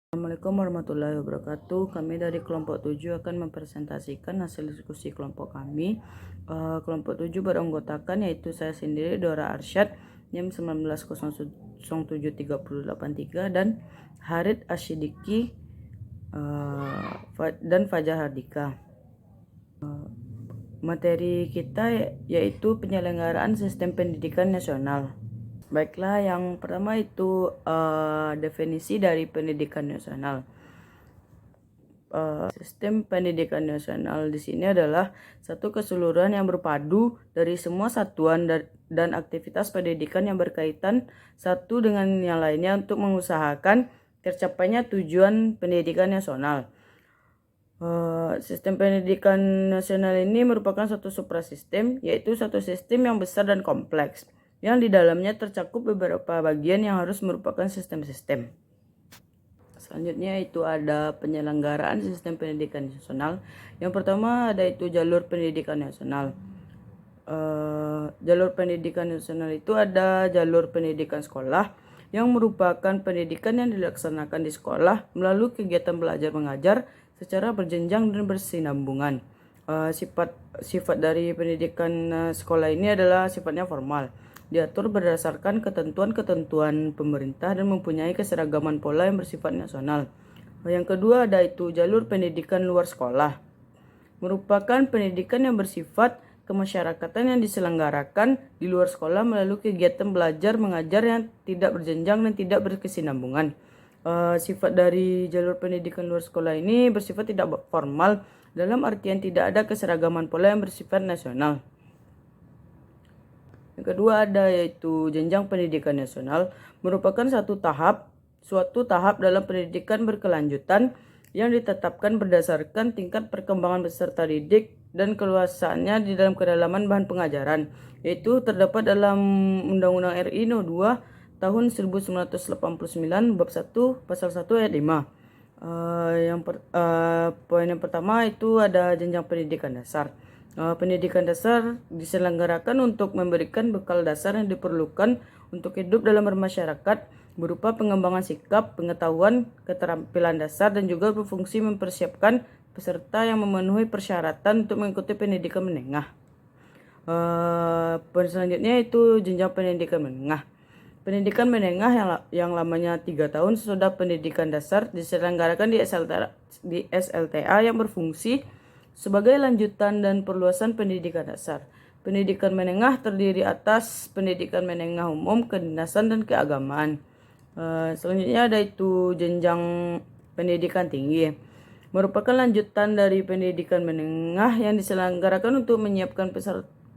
Assalamualaikum warahmatullahi wabarakatuh. Kami dari kelompok 7 akan mempresentasikan hasil diskusi kelompok kami. Kelompok 7 beranggotakan yaitu saya sendiri, Dora Arsyad, NIM 19073083, dan Harid Asyidiki dan Fajar Hardika. Materi kita yaitu penyelenggaraan sistem pendidikan nasional. Baiklah, yang pertama itu definisi dari pendidikan nasional. Sistem pendidikan nasional di sini adalah satu keseluruhan yang berpadu dari semua satuan dan aktivitas pendidikan yang berkaitan satu dengan yang lainnya untuk mengusahakan tercapainya tujuan pendidikan nasional. Sistem pendidikan nasional ini merupakan satu suprasistem, yaitu satu sistem yang besar dan kompleks, yang di dalamnya tercakup beberapa bagian yang harus merupakan sistem-sistem. Selanjutnya itu ada penyelenggaraan sistem pendidikan nasional. Yang pertama ada itu jalur pendidikan nasional. Jalur pendidikan nasional itu ada jalur pendidikan sekolah, yang merupakan pendidikan yang dilaksanakan di sekolah melalui kegiatan belajar mengajar secara berjenjang dan bersinambungan. Sifat dari pendidikan sekolah ini adalah sifatnya formal, diatur berdasarkan ketentuan-ketentuan pemerintah dan mempunyai keseragaman pola yang bersifat nasional. Yang kedua ada itu jalur pendidikan luar sekolah, merupakan pendidikan yang bersifat kemasyarakatan yang diselenggarakan di luar sekolah melalui kegiatan belajar mengajar yang tidak berjenjang dan tidak berkesinambungan. Sifat dari jalur pendidikan luar sekolah ini bersifat tidak formal, dalam artian tidak ada keseragaman pola yang bersifat nasional. Yang kedua ada yaitu jenjang pendidikan nasional, merupakan suatu tahap dalam pendidikan berkelanjutan yang ditetapkan berdasarkan tingkat perkembangan peserta didik dan keluasaannya di dalam kedalaman bahan pengajaran, yaitu terdapat dalam Undang-Undang RI No. 2 tahun 1989 bab 1 pasal 1 ayat 5. Poin yang pertama itu ada jenjang pendidikan dasar. Pendidikan dasar diselenggarakan untuk memberikan bekal dasar yang diperlukan untuk hidup dalam bermasyarakat, berupa pengembangan sikap, pengetahuan, keterampilan dasar, dan juga berfungsi mempersiapkan peserta yang memenuhi persyaratan untuk mengikuti pendidikan menengah. Selanjutnya itu jenjang pendidikan menengah. Pendidikan menengah yang lamanya 3 tahun sesudah pendidikan dasar diselenggarakan di SLTA yang berfungsi sebagai lanjutan dan perluasan pendidikan dasar. Pendidikan menengah terdiri atas pendidikan menengah umum, kedinasan, dan keagamaan. Selanjutnya ada itu jenjang pendidikan tinggi, merupakan lanjutan dari pendidikan menengah yang diselenggarakan untuk menyiapkan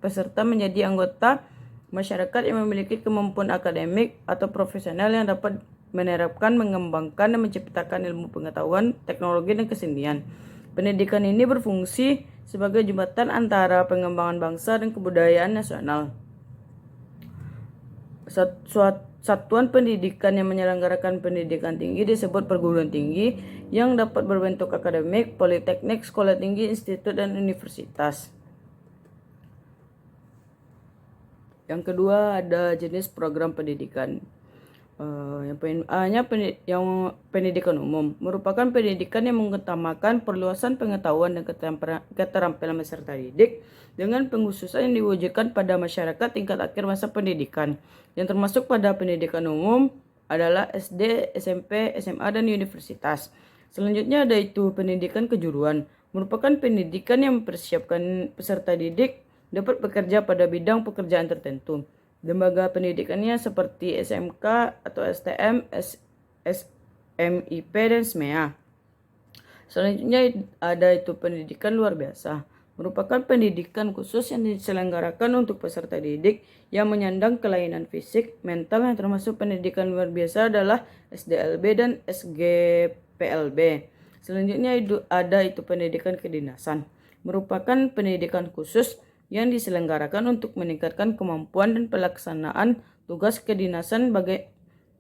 peserta menjadi anggota masyarakat yang memiliki kemampuan akademik atau profesional yang dapat menerapkan, mengembangkan, dan menciptakan ilmu pengetahuan, teknologi, dan kesenian. Pendidikan ini berfungsi sebagai jembatan antara pengembangan bangsa dan kebudayaan nasional. Satuan pendidikan yang menyelenggarakan pendidikan tinggi disebut perguruan tinggi, yang dapat berbentuk akademik, politeknik, sekolah tinggi, institut, dan universitas. Yang kedua ada jenis program pendidikan. Yang pendidikan umum merupakan pendidikan yang mengutamakan perluasan pengetahuan dan keterampilan peserta didik dengan pengkhususan yang diwujudkan pada masyarakat tingkat akhir masa pendidikan. Yang termasuk pada pendidikan umum adalah SD, SMP, SMA, dan universitas. Selanjutnya ada itu pendidikan kejuruan, merupakan pendidikan yang mempersiapkan peserta didik dapat bekerja pada bidang pekerjaan tertentu. Lembaga pendidikannya seperti SMK atau STM, SMIP, dan SMEA. Selanjutnya ada itu pendidikan luar biasa, merupakan pendidikan khusus yang diselenggarakan untuk peserta didik yang menyandang kelainan fisik, mental, yang termasuk pendidikan luar biasa adalah SDLB dan SGPLB. Selanjutnya ada itu pendidikan kedinasan, merupakan pendidikan khusus yang diselenggarakan untuk meningkatkan kemampuan dan pelaksanaan tugas kedinasan bagi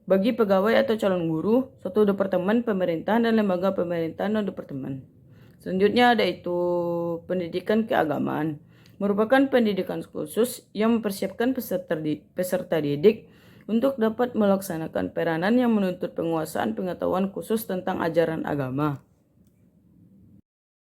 pegawai atau calon guru, suatu departemen pemerintahan dan lembaga pemerintahan dan departemen. Selanjutnya ada itu pendidikan keagamaan, merupakan pendidikan khusus yang mempersiapkan peserta didik untuk dapat melaksanakan peranan yang menuntut penguasaan pengetahuan khusus tentang ajaran agama.